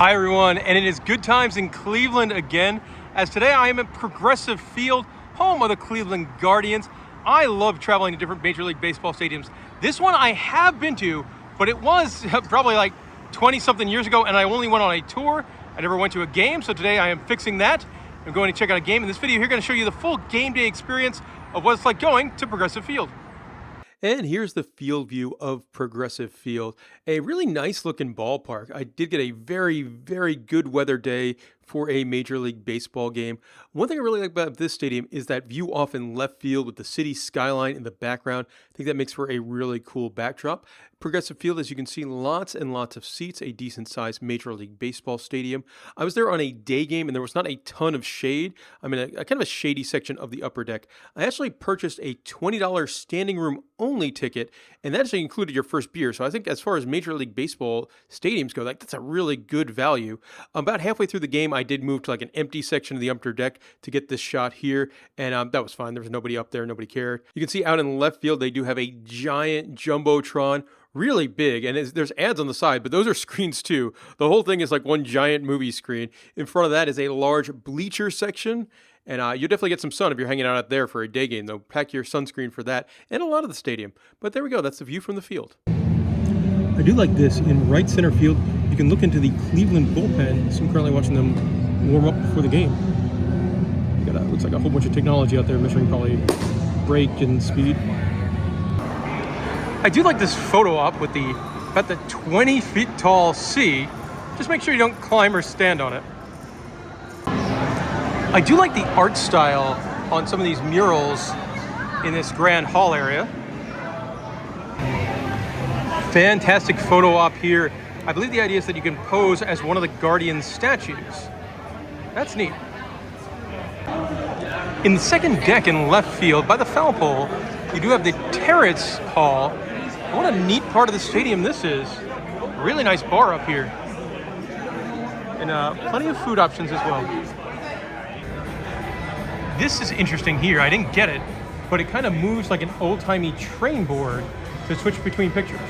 Hi everyone, and it is good times in Cleveland again, as today I am at Progressive Field, home of the Cleveland Guardians. I love traveling to different Major League Baseball stadiums. This one I have been to, but it was probably like 20 something years ago, and I only went on a tour. I never went to a game, so today I am fixing that. I'm going to check out a game. In this video here, going to show you the full game day experience of what it's like going to Progressive Field. And here's the field view of Progressive Field. A really nice looking ballpark. I did get a very, very good weather day for a Major League Baseball game. One thing I really like about this stadium is that view off in left field with the city skyline in the background. I think that makes for a really cool backdrop. Progressive Field, as you can see, lots and lots of seats, a decent sized Major League Baseball stadium. I was there on a day game and there was not a ton of shade. I'm in a kind of a shady section of the upper deck. I actually purchased a $20 standing room only ticket, and that actually included your first beer. So I think as far as Major League Baseball stadiums go, that's a really good value. About halfway through the game, I did move to like an empty section of the upper deck to get this shot here, and that was fine. There was nobody up there, nobody cared. You can see out in left field, they do have a giant jumbotron, really big, and there's ads on the side, but those are screens too. The whole thing is like one giant movie screen. In front of that is a large bleacher section, and you'll definitely get some sun if you're hanging out out there for a day game, though. Pack your sunscreen for that, and a lot of the stadium. But there we go, that's the view from the field. I do like this. In right center field, you can look into the Cleveland bullpen. So I'm currently watching them warm up before the game. You got looks like a whole bunch of technology out there measuring probably brake and speed. I do like this photo op with about the 20 feet tall C. Just make sure you don't climb or stand on it. I do like the art style on some of these murals in this grand hall area. Fantastic photo op here. I believe the idea is that you can pose as one of the Guardian statues. That's neat. In the second deck in left field by the foul pole, you do have the terrace hall. What a neat part of the stadium this is. Really nice bar up here. And plenty of food options as well. This is interesting here. I didn't get it, but it kind of moves like an old-timey train board to switch between pictures.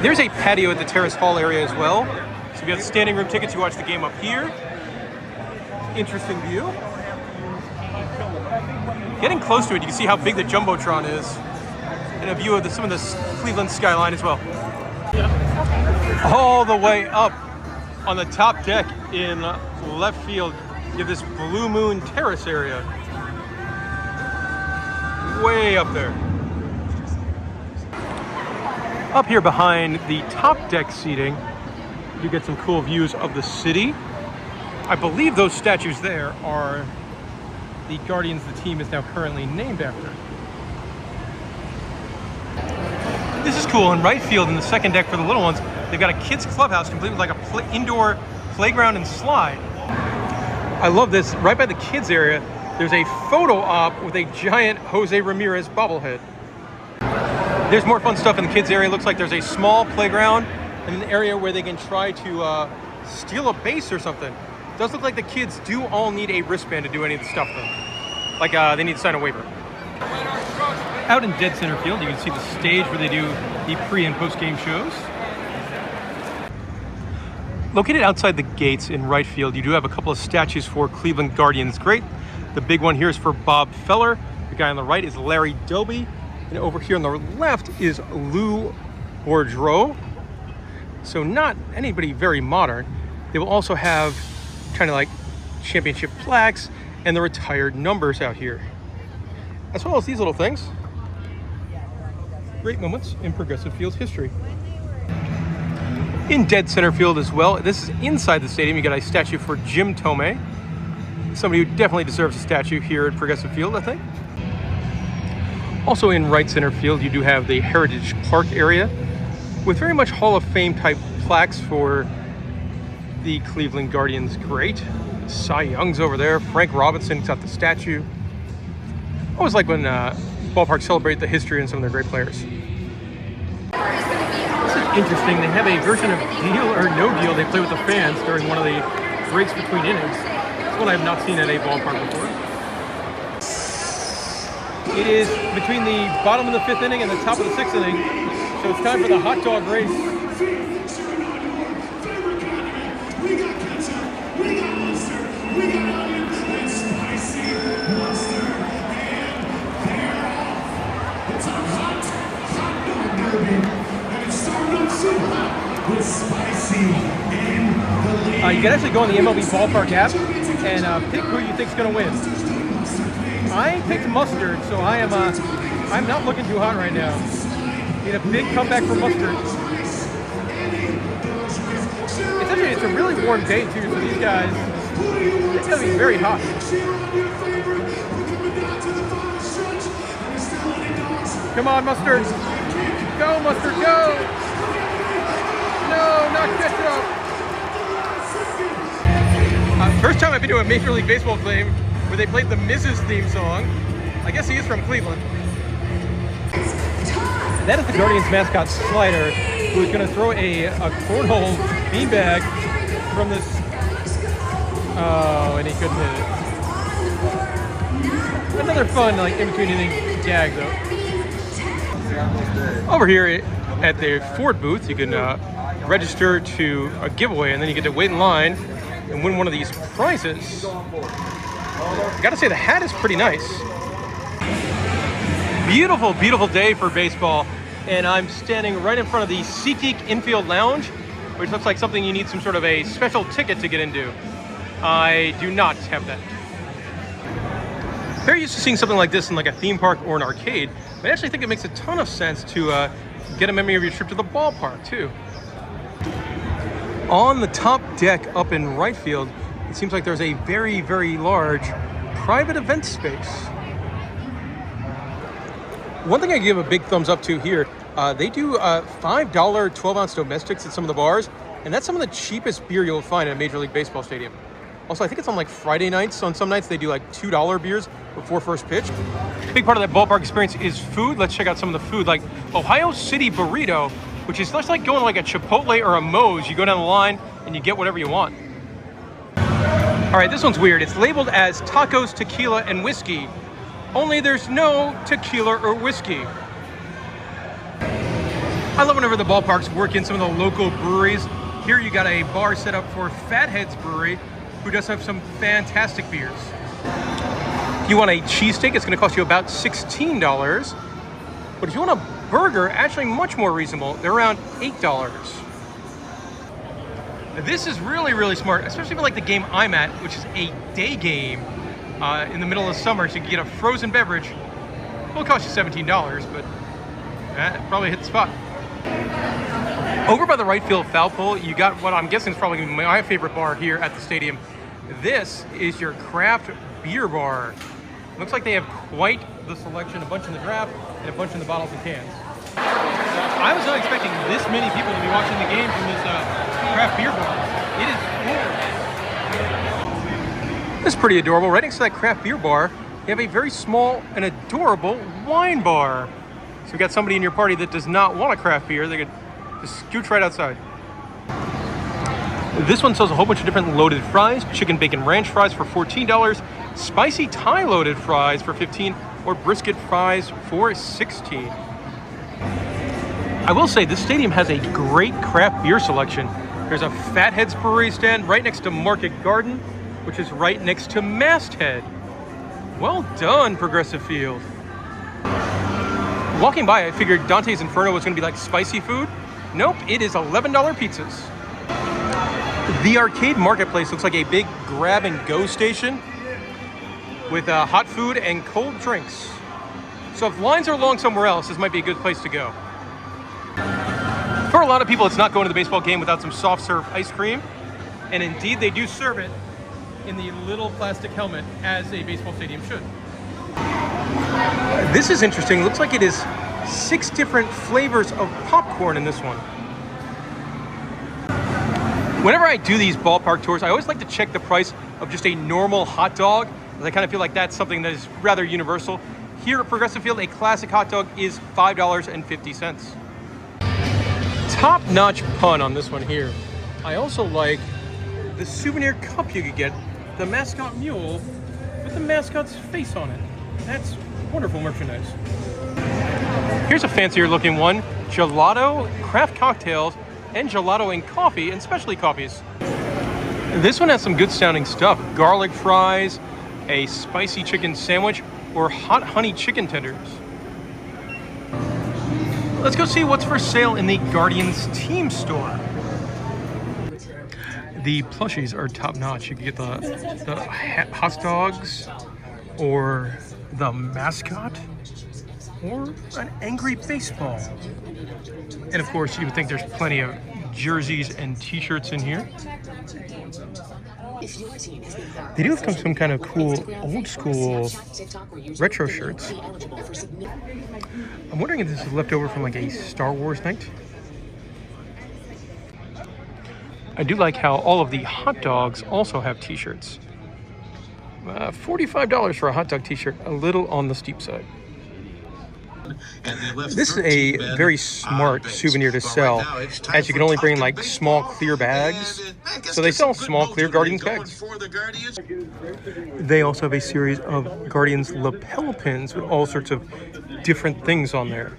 There's a patio at the terrace hall area as well. So if you have standing room tickets, you watch the game up here. Interesting view. Getting close to it, you can see how big the jumbotron is. And a view of some of the Cleveland skyline as well. All the way up on the top deck in left field, you have this Blue Moon terrace area. Way up there. Up here behind the top deck seating, you get some cool views of the city. I believe those statues there are the Guardians the team is now currently named after. This is cool. In right field, in the second deck for the little ones, they've got a kids clubhouse complete with like a indoor playground and slide. I love this. Right by the kids area, there's a photo op with a giant Jose Ramirez bobblehead. There's more fun stuff in the kids area. Looks like there's a small playground and an area where they can try to steal a base or something. It does look like the kids do all need a wristband to do any of the stuff though. Like they need to sign a waiver. Out in dead center field, you can see the stage where they do the pre and post game shows. Located outside the gates in right field, you do have a couple of statues for Cleveland Guardians great. The big one here is for Bob Feller. The guy on the right is Larry Doby. And over here on the left is Lou Boudreau. So not anybody very modern. They will also have kind of like championship plaques and the retired numbers out here. As well as these little things. Great moments in Progressive Field's history. In dead center field as well, this is inside the stadium. You got a statue for Jim Thome. Somebody who definitely deserves a statue here at Progressive Field, I think. Also in right center field, you do have the Heritage Park area with very much Hall of Fame type plaques for the Cleveland Guardians great. Cy Young's over there. Frank Robinson's got the statue. I always like when ballparks celebrate the history and some of their great players. This is interesting. They have a version of Deal or No Deal they play with the fans during one of the breaks between innings. It's one I have not seen at a ballpark before. It is between the bottom of the fifth inning and the top of the sixth inning, so it's time for the hot dog race. You can actually go on the MLB Ballpark app and pick who you think is going to win. I picked Mustard, so I'm not looking too hot right now. Need a big comeback for Mustard. It's a really warm day too, so these guys, it's going to be very hot. Come on, Mustard. Go, Mustard, go. No, not ketchup. First time I've been to a Major League Baseball game where they played the Mrs. theme song. I guess he is from Cleveland. That is the Guardians mascot, Slider, who is going to throw a cornhole beanbag from this. Oh, and he couldn't hit it. Another fun, like, in-between inning gag, though. Over here at the Ford booth, you can register to a giveaway, and then you get to wait in line and win one of these prizes. I gotta say, the hat is pretty nice. Beautiful, beautiful day for baseball, and I'm standing right in front of the SeatGeek Infield Lounge, which looks like something you need some sort of a special ticket to get into. I do not have that. Very used to seeing something like this in like a theme park or an arcade, but I actually think it makes a ton of sense to get a memory of your trip to the ballpark too. On the top deck up in right field, it seems like there's a very, very large private event space. One thing I give a big thumbs up to here, they do $5 12-ounce domestics at some of the bars, and that's some of the cheapest beer you'll find at a Major League Baseball stadium. Also, I think it's on like Friday nights. On some nights, they do like $2 beers before first pitch. A big part of that ballpark experience is food. Let's check out some of the food, like Ohio City Burrito, which is just like going to like a Chipotle or a Moe's. You go down the line and you get whatever you want. All right, this one's weird. It's labeled as tacos, tequila, and whiskey. Only there's no tequila or whiskey. I love whenever the ballparks work in some of the local breweries. Here you got a bar set up for Fatheads Brewery, who does have some fantastic beers. If you want a cheesesteak, it's gonna cost you about $16. But if you want a burger, actually much more reasonable. They're around $8. This is really, really smart, especially for like the game I'm at, which is a day game in the middle of summer, so you can get a frozen beverage. It'll cost you $17, but that probably hit the spot. Over by the right field foul pole, you got what I'm guessing is probably gonna be my favorite bar here at the stadium. This is your craft beer bar. Looks like they have quite the selection, a bunch in the draft and a bunch in the bottles and cans. I was not expecting this many people to be watching the game from this craft beer bar. It is full. This is pretty adorable. Right next to that craft beer bar, you have a very small and adorable wine bar. So you got somebody in your party that does not want a craft beer, they could just scooch right outside. This one sells a whole bunch of different loaded fries, chicken bacon ranch fries for $14, spicy Thai loaded fries for $15, or brisket fries for $16. I will say this stadium has a great craft beer selection. There's a Fatheads Brewery stand right next to Market Garden, which is right next to Masthead. Well done, Progressive Field. Walking by, I figured Dante's Inferno was gonna be like spicy food. Nope, it is $11 pizzas. The arcade marketplace looks like a big grab-and-go station with hot food and cold drinks. So if lines are long somewhere else, this might be a good place to go. For a lot of people, it's not going to the baseball game without some soft serve ice cream. And indeed, they do serve it in the little plastic helmet, as a baseball stadium should. This is interesting. It looks like it is 6 different flavors of popcorn in this one. Whenever I do these ballpark tours, I always like to check the price of just a normal hot dog, because I kind of feel like that's something that is rather universal. Here at Progressive Field, a classic hot dog is $5.50. Top-notch pun on this one here. I also like the souvenir cup you could get, the mascot mule with the mascot's face on it. That's wonderful merchandise. Here's a fancier looking one, gelato, craft cocktails, and gelato and coffee, and specialty coffees. This one has some good sounding stuff. Garlic fries, a spicy chicken sandwich, or hot honey chicken tenders. Let's go see what's for sale in the Guardians team store. The plushies are top notch. You can get the hot dogs, or the mascot, or an angry baseball. And of course, you would think there's plenty of jerseys and t-shirts in here. They do have some kind of cool old school retro shirts. I'm wondering if this is left over from like a Star Wars night. I do like how all of the hot dogs also have t-shirts. $45 for a hot dog t-shirt, a little on the steep side. This is a very smart souvenir to sell, as you can only bring like small clear bags. So they sell small clear Guardians bags. They also have a series of Guardians lapel pins with all sorts of different things on there.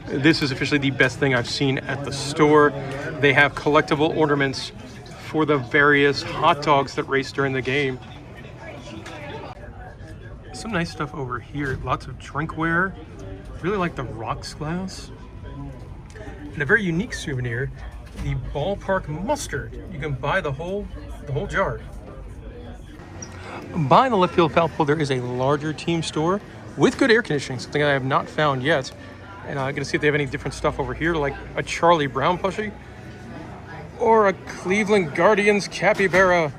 This is officially the best thing I've seen at the store. They have collectible ornaments for the various hot dogs that race during the game. Some nice stuff over here. Lots of drinkware. Really like the rocks glass. And a very unique souvenir, the ballpark mustard. You can buy the whole jar. Behind the left field foul pole, there is a larger team store with good air conditioning, something I have not found yet. And I'm gonna see if they have any different stuff over here, like a Charlie Brown plushie or a Cleveland Guardians capybara.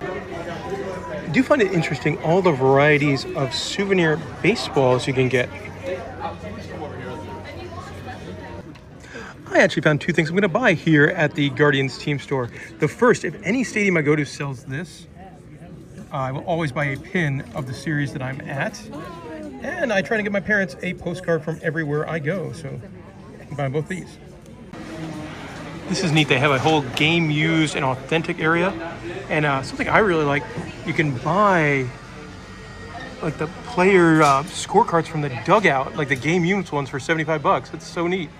I do find it interesting, all the varieties of souvenir baseballs you can get. I actually found two things I'm going to buy here at the Guardians team store. The first, if any stadium I go to sells this, I will always buy a pin of the series that I'm at. And I try to get my parents a postcard from everywhere I go, so I can buy both these. This is neat. They have a whole game used and authentic area. And something I really like, you can buy like the player scorecards from the dugout, like the game units ones for 75 bucks. It's so neat.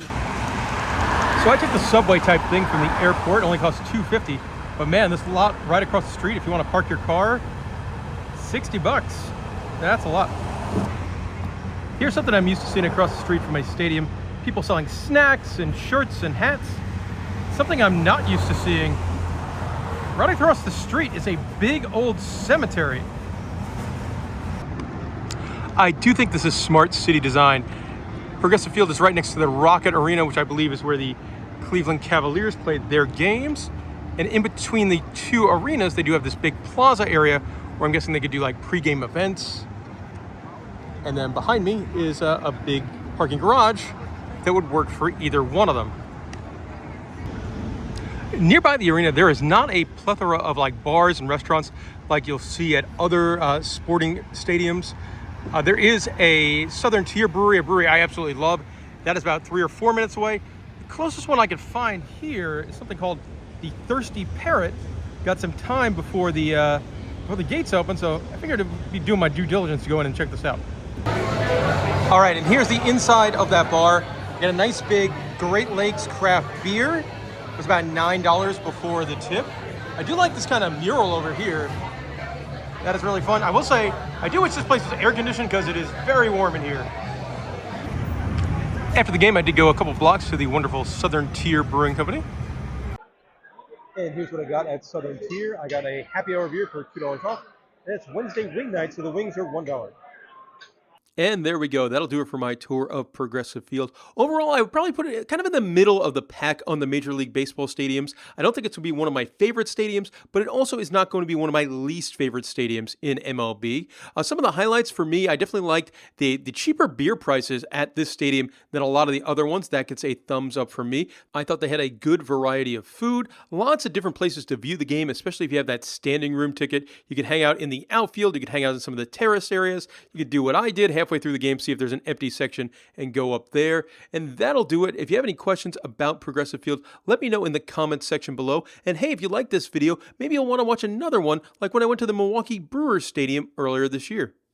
So I took the subway type thing from the airport. It only costs $2.50. But man, this lot right across the street, if you want to park your car, 60 bucks. That's a lot. Here's something I'm used to seeing across the street from a stadium. People selling snacks and shirts and hats. Something I'm not used to seeing right across the street is a big old cemetery. I do think this is smart city design. Progressive Field is right next to the Rocket Arena, which I believe is where the Cleveland Cavaliers played their games. And in between the two arenas, they do have this big plaza area where I'm guessing they could do like pre-game events. And then behind me is a big parking garage that would work for either one of them. Nearby the arena, there is not a plethora of like bars and restaurants like you'll see at other sporting stadiums. There is a Southern Tier brewery, a brewery I absolutely love. That is about 3 or 4 minutes away. The closest one I could find here is something called the Thirsty Parrot. Got some time before the gates open, so I figured I'd be doing my due diligence to go in and check this out. All right, and here's the inside of that bar. Got a nice big Great Lakes craft beer. It was about $9 before the tip. I do like this kind of mural over here. That is really fun. I will say, I do wish this place was air conditioned because it is very warm in here. After the game, I did go a couple blocks to the wonderful Southern Tier Brewing Company. And here's what I got at Southern Tier. I got a happy hour beer for $2 off. And it's Wednesday wing night, so the wings are $1. And there we go. That'll do it for my tour of Progressive Field. Overall, I would probably put it kind of in the middle of the pack on the Major League Baseball stadiums. I don't think it's going to be one of my favorite stadiums, but it also is not going to be one of my least favorite stadiums in MLB. Some of the highlights for me, I definitely liked the cheaper beer prices at this stadium than a lot of the other ones. That gets a thumbs up for me. I thought they had a good variety of food, lots of different places to view the game, especially if you have that standing room ticket. You can hang out in the outfield. You can hang out in some of the terrace areas. You could do what I did, halfway through the game, see if there's an empty section and go up there. And that'll do it. If you have any questions about Progressive Field, let me know in the comments section below. And hey, if you like this video, maybe you'll want to watch another one like when I went to the Milwaukee Brewers Stadium earlier this year.